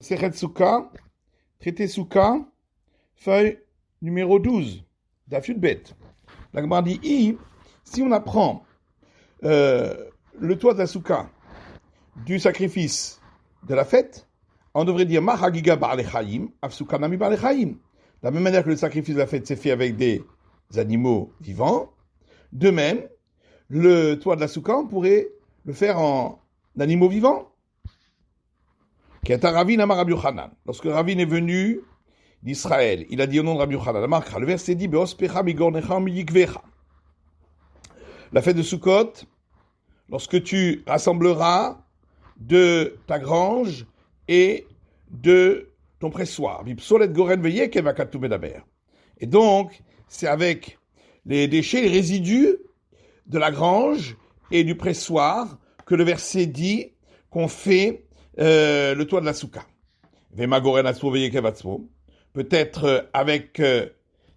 Sechet Souka, traité Souka, feuille numéro 12, Daf Yud Bet. La Gemara dit, si on apprend le toit de la Souka du sacrifice de la fête, on devrait dire Ma Hagiga Ba'ale Chaim, Af Souka Nami Ba'ale Chaim. De la même manière que le sacrifice de la fête s'est fait avec des animaux vivants, de même, le toit de la Souka, on pourrait le faire en animaux vivants. Lorsque Ravin est venu d'Israël, il a dit au nom de Rabbi Yochanan, le verset dit la fête de Sukkot, lorsque tu rassembleras de ta grange et de ton pressoir. Et donc, c'est avec les déchets, les résidus de la grange et du pressoir que le verset dit qu'on fait le toit de la souka. Peut-être avec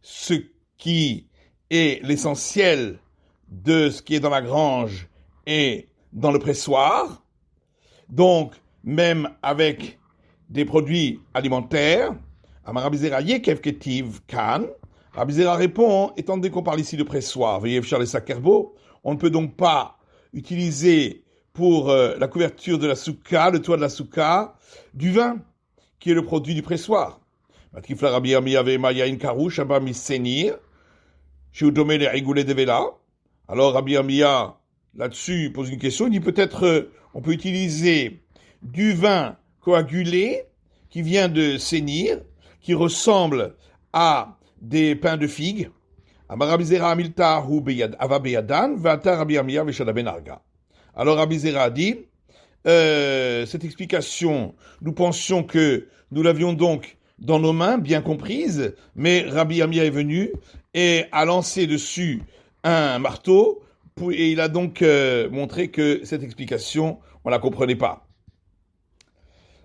ce qui est l'essentiel de ce qui est dans la grange et dans le pressoir, donc même avec des produits alimentaires. Amarabizera yekev ketiv kan. Rabizera répond, étant donné qu'on parle ici de pressoir, on ne peut donc pas utiliser pour la couverture de la souka, le toit de la souka, du vin, qui est le produit du pressoir. Alors Rabbi Amiya, là-dessus, pose une question, il dit peut-être on peut utiliser du vin coagulé qui vient de sainir, qui ressemble à des pains de figues. Alors Rabbi Zera dit, cette explication, nous pensions que nous l'avions donc dans nos mains, bien comprise, mais Rabbi Amiya est venu et a lancé dessus un marteau, et il a donc montré que cette explication, on ne la comprenait pas.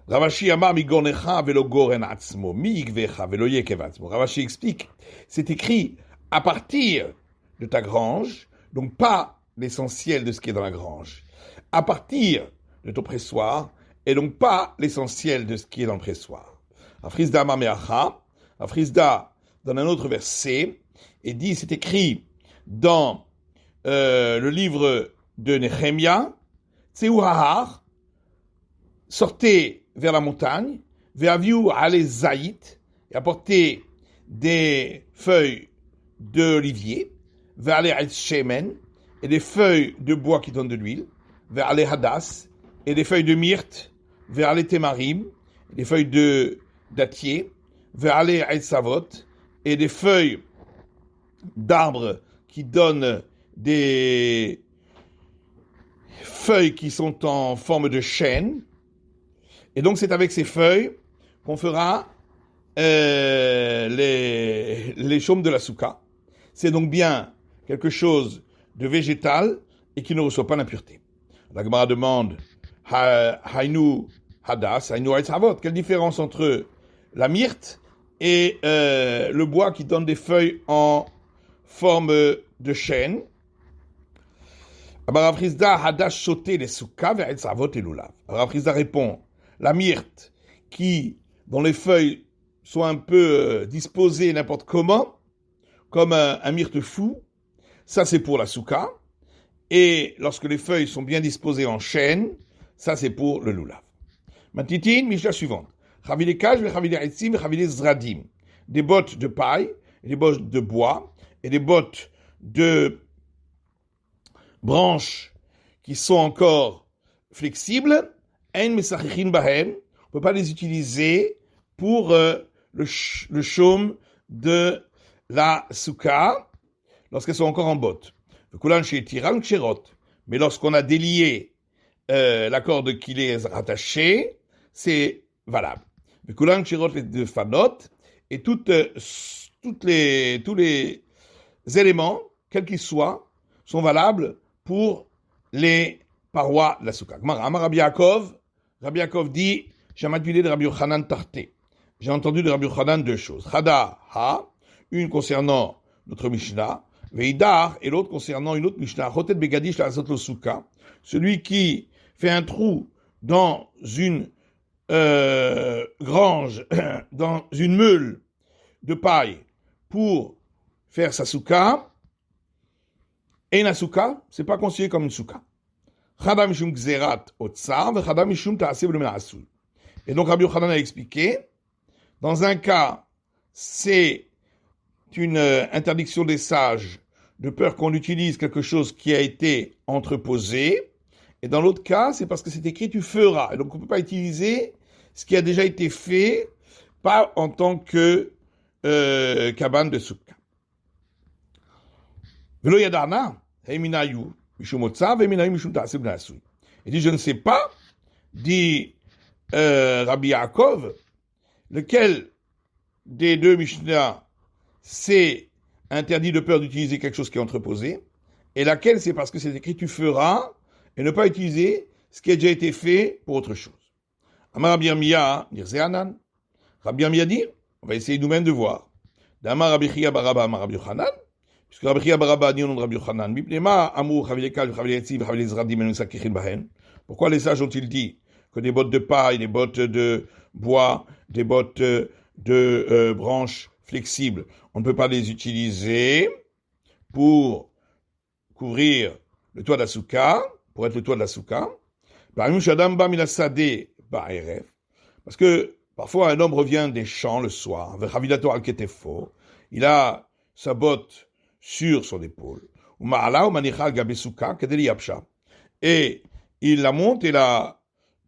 Ravashi amar mi gornecha velo goren atzmo, mi yigvecha velo yekev atzmo. Ravashi explique, c'est écrit à partir de ta grange, donc pas l'essentiel de ce qui est dans la grange, à partir de ton pressoir, et donc pas l'essentiel de ce qui est dans le pressoir. Afrizda amar meacha, Afrizda, dans un autre verset, et dit, c'est écrit dans le livre de Nehemia, Tseu hahar, sortez vers la montagne, ve'aviu ale zaït, et apportez des feuilles d'olivier, ve'ale etz shemen, et des feuilles de bois qui donnent de l'huile, ve'ale hadas, et des feuilles de myrte, ve'ale temarim, et des feuilles de dattier, ve'ale etz savot, et des feuilles d'arbres qui donnent des feuilles qui sont en forme de chêne. Et donc c'est avec ces feuilles qu'on fera les chaumes de la souka. C'est donc bien quelque chose de végétal et qui ne reçoit pas l'impureté. La Gemara demande Hainu hadas, Hainu havot. Quelle différence entre la myrte et le bois qui donne des feuilles en forme de chêne? Rav Chizda hadash shoté les souka ve'etz havot elulav. Rav Chizda répond, la myrte dont les feuilles sont un peu disposées n'importe comment, comme un myrte fou, ça c'est pour la souka. Et lorsque les feuilles sont bien disposées en chaîne, ça c'est pour le lulav. Matitin, Mishnah suivante. Chavile kaj, chavile etzim, chavile zradim. Des bottes de paille, des bottes de bois, et des bottes de branches qui sont encore flexibles. On ne peut pas les utiliser pour le chaume de la souka lorsqu'elles sont encore en botte. Mais lorsqu'on a délié la corde qui les est rattachée, c'est valable. Et tous les éléments, quels qu'ils soient, sont valables pour les parois de la souka. Rabbi Yaakov dit, j'ai entendu de Rabbi Yochanan tarté. J'ai entendu de Rabbi Yochanan deux choses. Chada ha, une concernant notre Mishnah, veidar, et l'autre concernant une autre Mishnah. Chotet begadish la azot lo souka. Celui qui fait un trou dans une grange dans une meule de paille pour faire sa souka, et une souka, c'est pas considéré comme une souka. Chada mishum gzerat otsar, vechada mishum ta'aseh v'lo menasui. Et donc Rabbi Yochanan a expliqué, dans un cas, c'est une interdiction des sages de peur qu'on utilise quelque chose qui a été entreposé, et dans l'autre cas, c'est parce que c'est écrit tu feras. Et donc on ne peut pas utiliser ce qui a déjà été fait, pas en tant que cabane de soukha. Velo yadana, heminayu, mishum otsa, veminayu mishum ta'aseh v'lo menasui. Il dit je ne sais pas, dit Rabbi Yaakov, lequel des deux Mishnah c'est interdit de peur d'utiliser quelque chose qui est entreposé, et laquelle c'est parce que c'est écrit tu feras, et ne pas utiliser ce qui a déjà été fait pour autre chose. Amar Rabbi Yirmiyah, dire Zéanan. Rabbi Yirmiyah dit, on va essayer nous-mêmes de voir. D'Amar Rabbi Chia Baraba, Amar Rabbi Yochanan, puisque Rabbi Chia Baraba dit au nom de Rabbi Yochanan, Mipnema, Amur, Chavilekal, Chaviletzi, Chavilezradim, Menusakichin Bahen. Pourquoi les sages ont-ils dit que des bottes de paille, des bottes de bois, des bottes de branches flexibles, on ne peut pas les utiliser pour couvrir le toit de la souka, pour être le toit de la souka. Parce que parfois un homme revient des champs le soir, il a sa botte sur son épaule, et il la monte et la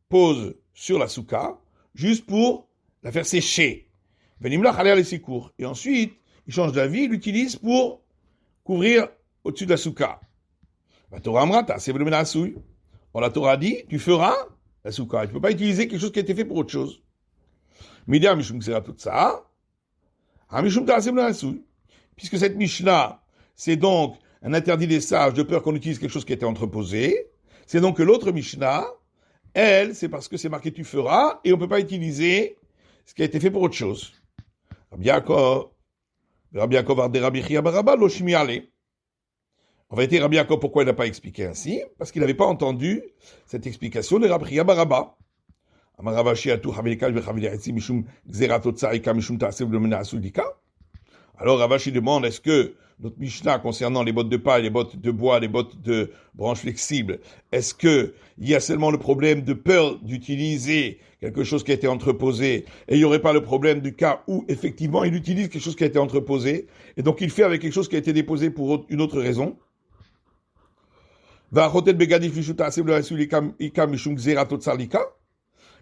pose sur la souka, juste pour la faire sécher. Et ensuite, il change d'avis, il l'utilise pour couvrir au-dessus de la souka. La Torah amrata, c'est le menasui. Or la Torah dit, tu feras la souka. Tu ne peux pas utiliser quelque chose qui a été fait pour autre chose. Puisque cette Mishnah, c'est donc un interdit des sages de peur qu'on utilise quelque chose qui a été entreposé, c'est donc que l'autre Mishnah, elle, c'est parce que c'est marqué tu feras, et on ne peut pas utiliser ce qui a été fait pour autre chose. Rabbi Yaakov arde Rabbi Chia Baraba lo shmiale. En vérité, Rabbi Yaakov, pourquoi il n'a pas expliqué ainsi? Parce qu'il n'avait pas entendu cette explication de Rabbi Chia Baraba. Amar Ravashi atu chavilekal vechavileretzi mishum gzerat otsarika mishum ta'aseh v'lo menasui dika. Alors Ravashi demande, est-ce que notre Mishnah concernant les bottes de paille, les bottes de bois, les bottes de branches flexibles, est-ce que il y a seulement le problème de peur d'utiliser quelque chose qui a été entreposé, et il n'y aurait pas le problème du cas où effectivement il utilise quelque chose qui a été entreposé, et donc il fait avec quelque chose qui a été déposé pour une autre raison.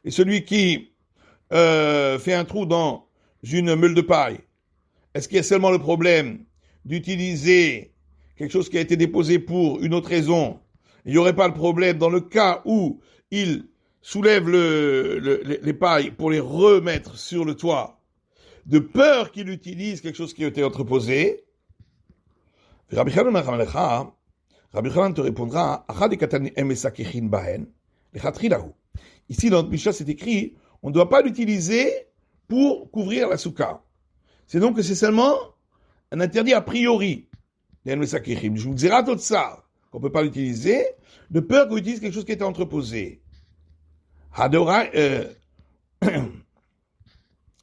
Et celui qui fait un trou dans une meule de paille, est-ce qu'il y a seulement le problème d'utiliser quelque chose qui a été déposé pour une autre raison? Il n'y aurait pas le problème dans le cas où il soulève les pailles pour les remettre sur le toit, de peur qu'il utilise quelque chose qui a été entreposé. Rabbi Yochanan te répondra, ici dans notre Mishnah c'est écrit, on ne doit pas l'utiliser pour couvrir la souka. C'est donc que c'est seulement un interdit a priori. On ne peut pas l'utiliser, de peur qu'on utilise quelque chose qui a été entreposé.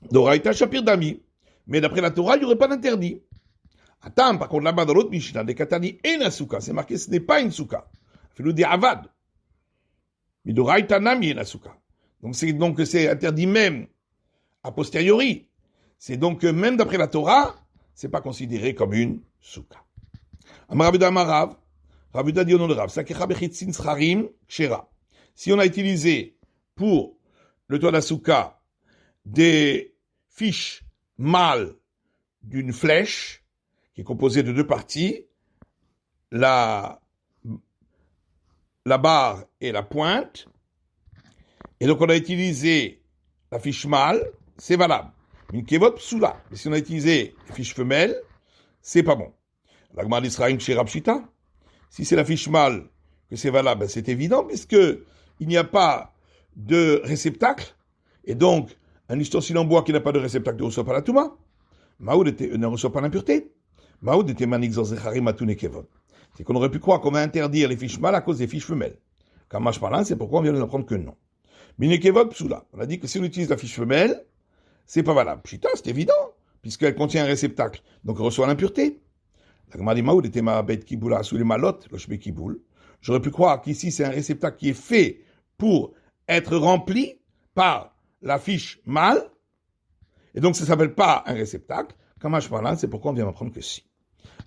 Doraïta Shapir Dami. Mais d'après la Torah, il n'y aurait pas d'interdit. Attends, par contre, là-bas dans l'autre Mishnah, des Katani et la souka, c'est marqué ce n'est pas une souka. Il faut dire avad. Mais Doraïta Nami et la souka. Donc c'est interdit même a posteriori. C'est donc même d'après la Torah, c'est pas considéré comme une souka. Amarabuda Amarav, Rabuda dit au nom de Rav, Sakecha bechitzin scharim kshera. Si on a utilisé pour le toit de la souka des fiches mâles d'une flèche qui est composée de deux parties, la barre et la pointe, et donc on a utilisé la fiche mâle, c'est valable. Une kevot psoula. Mais si on a utilisé la fiche femelle, c'est pas bon. La Gemara d'Israël chez Rabshita. Si c'est la fiche mâle que c'est valable, ben c'est évident, puisque il n'y a pas de réceptacle, et donc un ustensile en bois qui n'a pas de réceptacle ne reçoit pas la touma. Maoud ne reçoit pas l'impureté. Maoud était manixor zecharim atune kevot. C'est qu'on aurait pu croire qu'on va interdire les fiches mâles à cause des fiches femelles. Quand marche par là, c'est pourquoi on vient de nous apprendre que non. Minekevot psula. On a dit que si on utilise la fiche femelle, c'est pas valable. Putain, c'est évident, puisqu'elle contient un réceptacle. Donc elle reçoit l'impureté. J'aurais pu croire qu'ici c'est un réceptacle qui est fait pour être rempli par la fiche mâle, et donc ça ne s'appelle pas un réceptacle. Kamash Malan, c'est pourquoi on vient m'apprendre que si.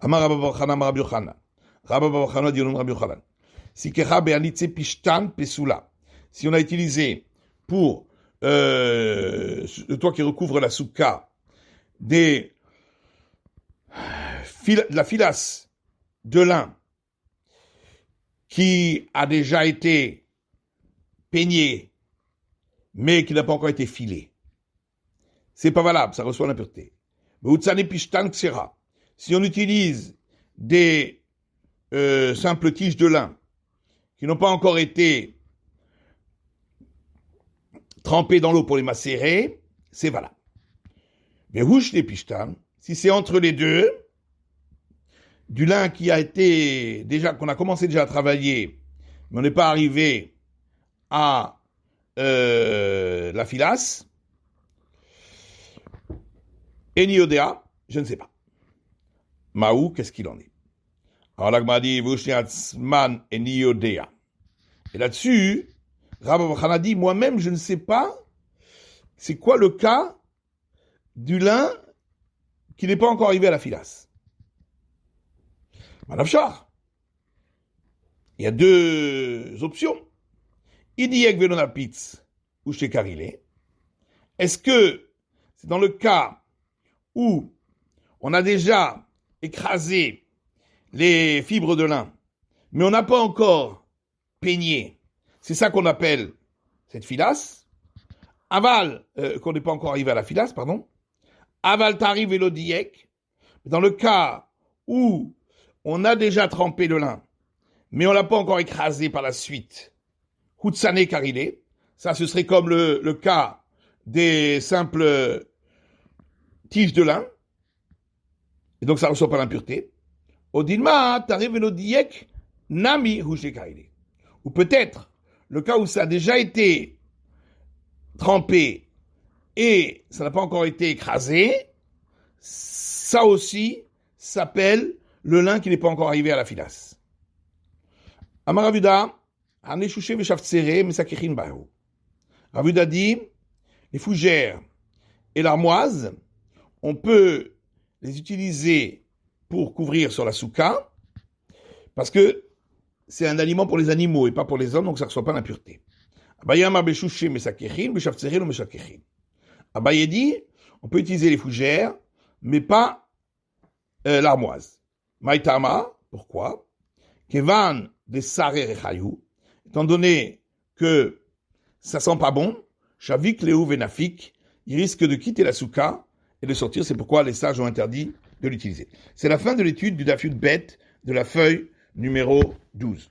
Amar Rabba Bar Chana, Amar Rabbi Yochanan. Rabba Bar Chana dit au nom de Rabbi Yochanan. Si kecha be'anitze pishtan pesula. Si on a utilisé pour le toit qui recouvre la soukha de la filasse de lin qui a déjà été peignée mais qui n'a pas encore été filée, c'est pas valable, ça reçoit l'impureté. Si on utilise des simples tiges de lin qui n'ont pas encore été trempées dans l'eau pour les macérer, c'est valable. Mais rouge les pishtan, si c'est entre les deux, du lin qui a été qu'on a commencé déjà à travailler, mais on n'est pas arrivé à la filasse, Eniodea, je ne sais pas. Maou, qu'est-ce qu'il en est? Alors là, m'a dit, man Eniodea. Et là-dessus, Rabbi Yochanan dit, moi-même, je ne sais pas c'est quoi le cas du lin qui n'est pas encore arrivé à la filasse. Manafchar. Il y a deux options. Idiyek velonapitz ou shekarile. Est-ce que c'est dans le cas où on a déjà écrasé les fibres de lin, mais on n'a pas encore peigné? C'est ça qu'on appelle cette filasse. Aval, qu'on n'est pas encore arrivé à la filasse, pardon. Aval tari velodiyek. Dans le cas où on a déjà trempé le lin, mais on l'a pas encore écrasé par la suite. Hutsane karile. Ça, ce serait comme le cas des simples tiges de lin. Et donc, ça ne reçoit pas l'impureté. Odilma, tari velodiyek, nami hushe karile. Ou peut-être, le cas où ça a déjà été trempé et ça n'a pas encore été écrasé, ça aussi s'appelle le lin qui n'est pas encore arrivé à la filasse. Amar Ravuda, Haneshushe v'shavtsere mesakechin bahu. Ravuda dit, les fougères et l'armoise, on peut les utiliser pour couvrir sur la soukha, parce que c'est un aliment pour les animaux et pas pour les hommes, donc ça ne reçoit pas l'impureté. Abaye dit, on peut utiliser les fougères, mais pas l'armoise. Maïtama, pourquoi? Kevan de sare rechayou, étant donné que ça sent pas bon, shavik leu venafik, il risque de quitter la soukha et de sortir, c'est pourquoi les sages ont interdit de l'utiliser. C'est la fin de l'étude du Daf Yud Bet de la feuille numéro 12.